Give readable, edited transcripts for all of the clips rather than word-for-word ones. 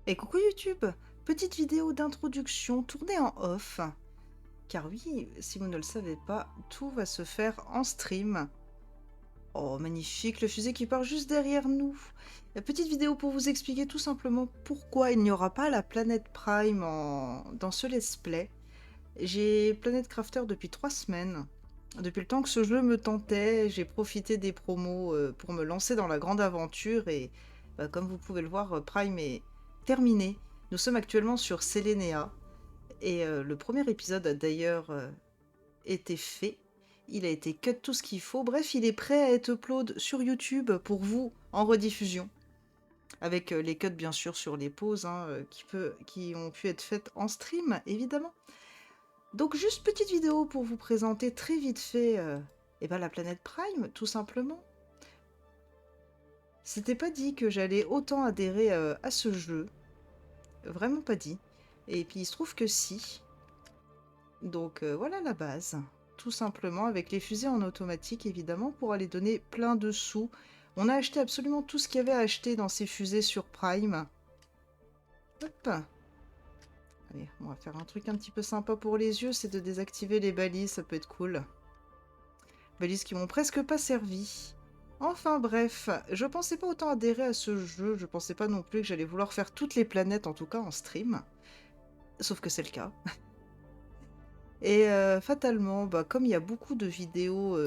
Et coucou YouTube, petite vidéo d'introduction tournée en off. Car oui, si vous ne le savez pas, tout va se faire en stream. Oh, magnifique, le fusée qui part juste derrière nous. Petite vidéo pour vous expliquer tout simplement pourquoi il n'y aura pas la planète Prime dans ce let's play. J'ai Planet Crafter depuis 3 semaines. Depuis le temps que ce jeu me tentait, j'ai profité des promos pour me lancer dans la grande aventure et comme vous pouvez le voir, Prime est terminé. Nous sommes actuellement sur Sélénéa et le premier épisode a d'ailleurs été fait. Il a été cut tout ce qu'il faut. Bref, il est prêt à être upload sur YouTube pour vous en rediffusion. Avec les cuts bien sûr sur les pauses hein, qui ont pu être faites en stream évidemment. Donc juste petite vidéo pour vous présenter très vite fait la planète Prime, tout simplement. C'était pas dit que j'allais autant adhérer à ce jeu. Vraiment pas dit. Et puis il se trouve que si. Donc voilà la base. Tout simplement avec les fusées en automatique évidemment pour aller donner plein de sous. On a acheté absolument tout ce qu'il y avait à acheter dans ces fusées sur Prime. Hop. Allez, on va faire un truc un petit peu sympa pour les yeux, c'est de désactiver les balises, ça peut être cool. Balises qui m'ont presque pas servi. Enfin bref, je pensais pas autant adhérer à ce jeu, je pensais pas non plus que j'allais vouloir faire toutes les planètes, en tout cas en stream. Sauf que c'est le cas. Et fatalement, comme il y a beaucoup de vidéos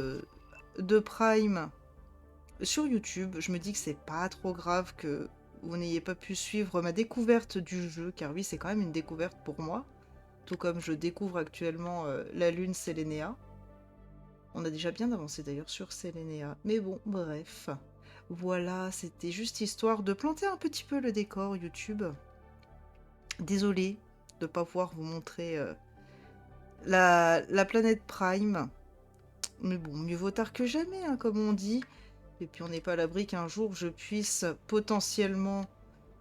de Prime sur YouTube, je me dis que c'est pas trop grave que vous n'ayez pas pu suivre ma découverte du jeu, car oui, c'est quand même une découverte pour moi. Tout comme je découvre actuellement la lune Sélénéa. On a déjà bien avancé d'ailleurs sur Sélénéa. Mais bon, bref. Voilà, c'était juste histoire de planter un petit peu le décor YouTube. Désolée de ne pas pouvoir vous montrer la planète Prime. Mais bon, mieux vaut tard que jamais, hein, comme on dit. Et puis on n'est pas à l'abri qu'un jour je puisse potentiellement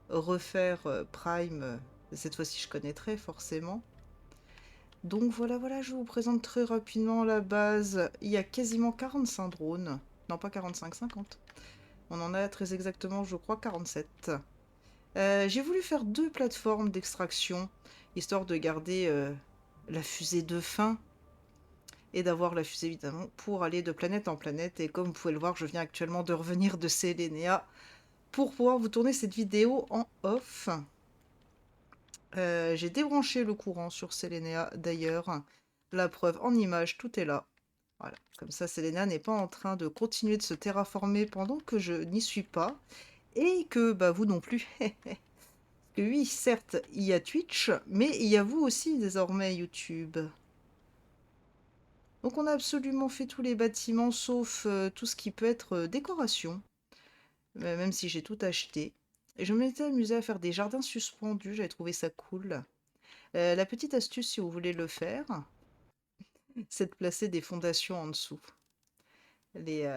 refaire Prime. Cette fois-ci, je connaîtrai forcément. Donc voilà, je vous présente très rapidement la base. Il y a quasiment 45 drones. Non, pas 45, 50. On en a très exactement, je crois, 47. J'ai voulu faire 2 plateformes d'extraction, histoire de garder la fusée de fin et d'avoir la fusée évidemment pour aller de planète en planète. Et comme vous pouvez le voir, je viens actuellement de revenir de Sélénéa pour pouvoir vous tourner cette vidéo en off. J'ai débranché le courant sur Sélénéa d'ailleurs. La preuve en image, tout est là. Voilà, comme ça Sélénéa n'est pas en train de continuer de se terraformer pendant que je n'y suis pas. Et que vous non plus. Que oui, certes, il y a Twitch, mais il y a vous aussi désormais YouTube. Donc on a absolument fait tous les bâtiments sauf tout ce qui peut être décoration. Même si j'ai tout acheté. Et je m'étais amusée à faire des jardins suspendus, j'avais trouvé ça cool. La petite astuce si vous voulez le faire, c'est de placer des fondations en dessous. Les,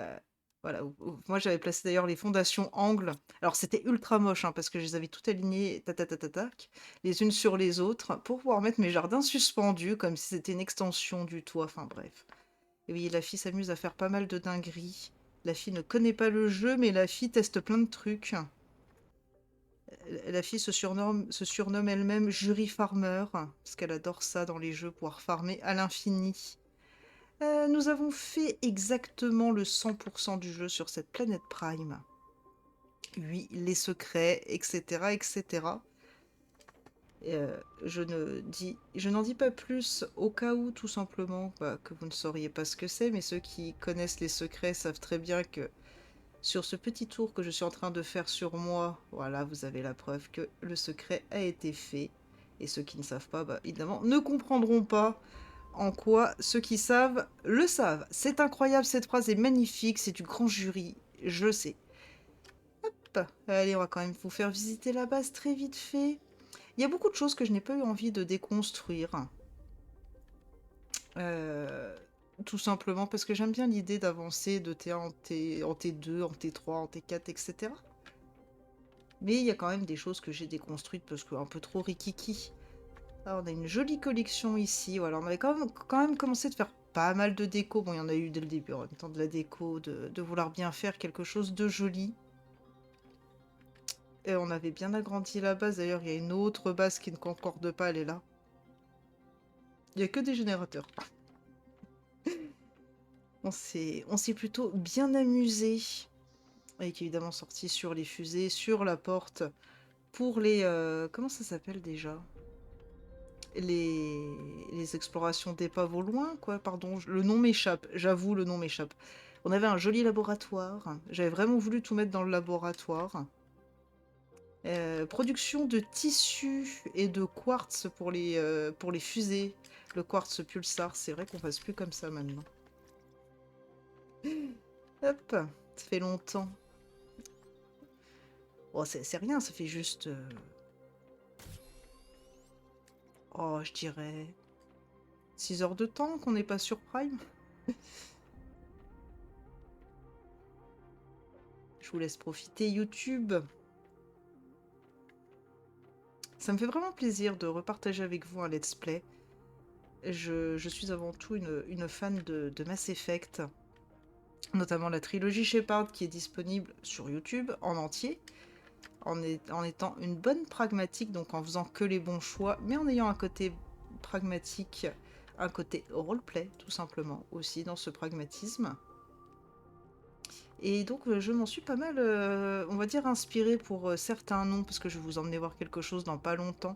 voilà, moi j'avais placé d'ailleurs les fondations angles. Alors c'était ultra moche hein, parce que je les avais toutes alignées, tac, les unes sur les autres, pour pouvoir mettre mes jardins suspendus comme si c'était une extension du toit. Enfin bref. Et oui, la fille s'amuse à faire pas mal de dingueries. La fille ne connaît pas le jeu, mais la fille teste plein de trucs. La fille se surnomme elle-même Jury Farmer, parce qu'elle adore ça dans les jeux, pouvoir farmer à l'infini. Nous avons fait exactement le 100% du jeu sur cette planète Prime. Oui, les secrets, etc., etc. Je n'en dis pas plus au cas où, tout simplement, que vous ne sauriez pas ce que c'est, mais ceux qui connaissent les secrets savent très bien que sur ce petit tour que je suis en train de faire sur moi, voilà, vous avez la preuve que le secret a été fait. Et ceux qui ne savent pas, évidemment, ne comprendront pas en quoi ceux qui savent le savent. C'est incroyable, cette phrase est magnifique, c'est du grand jury, je sais. Hop, allez, on va quand même vous faire visiter la base très vite fait. Il y a beaucoup de choses que je n'ai pas eu envie de déconstruire. Euh, Tout simplement parce que j'aime bien l'idée d'avancer de T1 en T2, en T3, en T4, etc. Mais il y a quand même des choses que j'ai déconstruites parce que un peu trop rikiki. Ah, on a une jolie collection ici. Voilà, on avait quand même commencé de faire pas mal de déco. Bon, il y en a eu dès le début, en même temps de la déco, de vouloir bien faire quelque chose de joli. Et on avait bien agrandi la base. D'ailleurs, il y a une autre base qui ne concorde pas, elle est là. Il n'y a que des générateurs. On s'est plutôt bien amusé. Avec évidemment sorti sur les fusées, sur la porte. Pour les... comment ça s'appelle déjà? Les explorations d'épave au loin, quoi, pardon. Le nom m'échappe, j'avoue, le nom m'échappe. On avait un joli laboratoire. J'avais vraiment voulu tout mettre dans le laboratoire. Production de tissus et de quartz pour les fusées. Le quartz pulsar, c'est vrai qu'on passe plus comme ça maintenant. Hop, ça fait longtemps. Bon, c'est rien, ça fait juste... Oh, je dirais... 6 heures de temps qu'on n'est pas sur Prime. Je vous laisse profiter YouTube. Ça me fait vraiment plaisir de repartager avec vous un let's play. Je suis avant tout une fan de Mass Effect. Notamment la trilogie Shepard qui est disponible sur YouTube en entier. En étant une bonne pragmatique, donc en faisant que les bons choix, mais en ayant un côté pragmatique, un côté roleplay tout simplement aussi dans ce pragmatisme. Et donc je m'en suis pas mal, on va dire, inspirée pour certains noms, parce que je vais vous emmener voir quelque chose dans pas longtemps.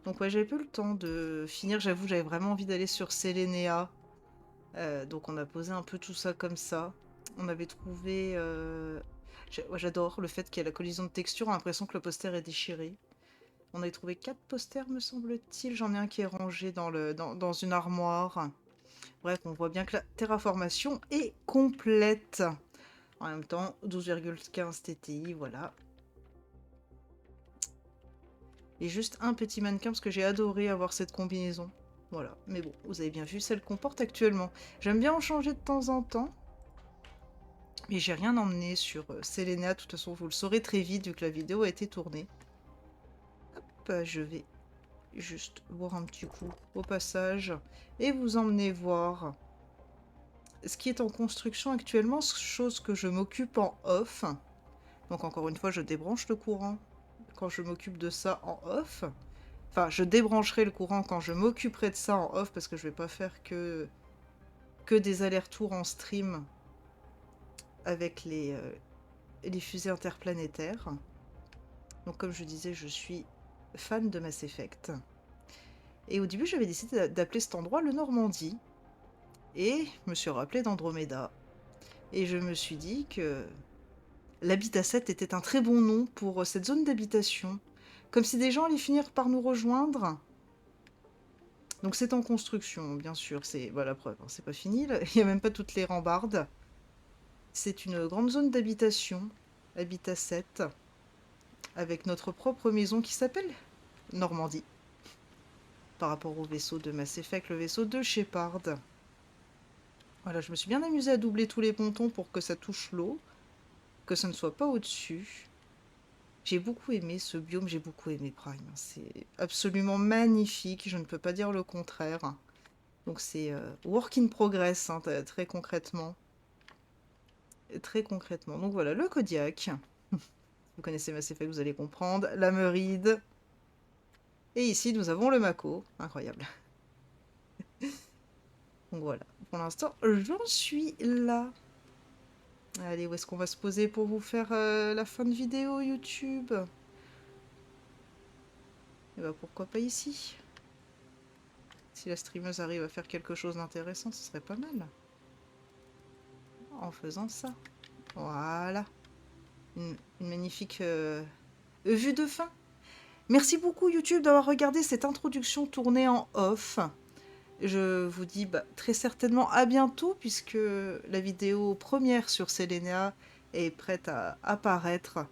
Donc ouais, j'avais peu le temps de finir, j'avoue, j'avais vraiment envie d'aller sur Selenia. Donc on a posé un peu tout ça comme ça. On avait trouvé... J'adore le fait qu'il y ait la collision de texture, on a l'impression que le poster est déchiré. On avait trouvé 4 posters, me semble-t-il. J'en ai un qui est rangé dans une armoire. Bref, on voit bien que la terraformation est complète. En même temps, 12,15 TTI, voilà. Et juste un petit mannequin parce que j'ai adoré avoir cette combinaison. Voilà, mais bon, vous avez bien vu celle qu'on porte actuellement. J'aime bien en changer de temps en temps. Mais j'ai rien emmené sur Selena, de toute façon vous le saurez très vite vu que la vidéo a été tournée. Hop, je vais juste voir un petit coup au passage et vous emmener voir ce qui est en construction actuellement, chose que je m'occupe en off. Donc encore une fois, je débranche le courant quand je m'occupe de ça en off. Enfin, je débrancherai le courant quand je m'occuperai de ça en off parce que je vais pas faire que des allers-retours en stream avec les fusées interplanétaires. Donc comme je disais, je suis fan de Mass Effect. Et au début, j'avais décidé d'appeler cet endroit le Normandie. Et je me suis rappelé d'Andromeda. Et je me suis dit que l'Habitat 7 était un très bon nom pour cette zone d'habitation. Comme si des gens allaient finir par nous rejoindre. Donc c'est en construction, bien sûr. C'est voilà, la preuve, hein, c'est pas fini. Là. Il n'y a même pas toutes les rambardes. C'est une grande zone d'habitation, Habitat 7, avec notre propre maison qui s'appelle Normandie. Par rapport au vaisseau de Mass Effect, le vaisseau de Shepard. Voilà, je me suis bien amusée à doubler tous les pontons pour que ça touche l'eau, que ça ne soit pas au-dessus. J'ai beaucoup aimé ce biome, j'ai beaucoup aimé Prime. C'est absolument magnifique, je ne peux pas dire le contraire. Donc c'est work in progress, hein, très concrètement. Très concrètement. Donc voilà, le Kodiak. Vous connaissez Mass Effect, vous allez comprendre. La Meuride. Et ici, nous avons le Mako. Incroyable. Donc voilà, pour l'instant, j'en suis là. Allez, où est-ce qu'on va se poser pour vous faire la fin de vidéo YouTube? Et bah pourquoi pas ici? Si la streameuse arrive à faire quelque chose d'intéressant, ce serait pas mal. En faisant ça. Voilà. Une magnifique vue de fin. Merci beaucoup YouTube d'avoir regardé cette introduction tournée en off. Je vous dis très certainement à bientôt puisque la vidéo première sur Selenia est prête à apparaître.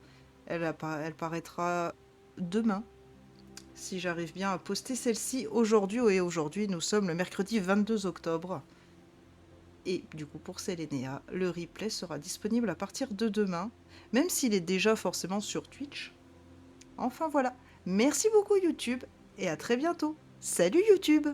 Elle paraîtra demain si j'arrive bien à poster celle-ci aujourd'hui. Et aujourd'hui, nous sommes le mercredi 22 octobre. Et du coup, pour Selenia, le replay sera disponible à partir de demain, même s'il est déjà forcément sur Twitch. Enfin voilà. Merci beaucoup YouTube et à très bientôt. Salut YouTube!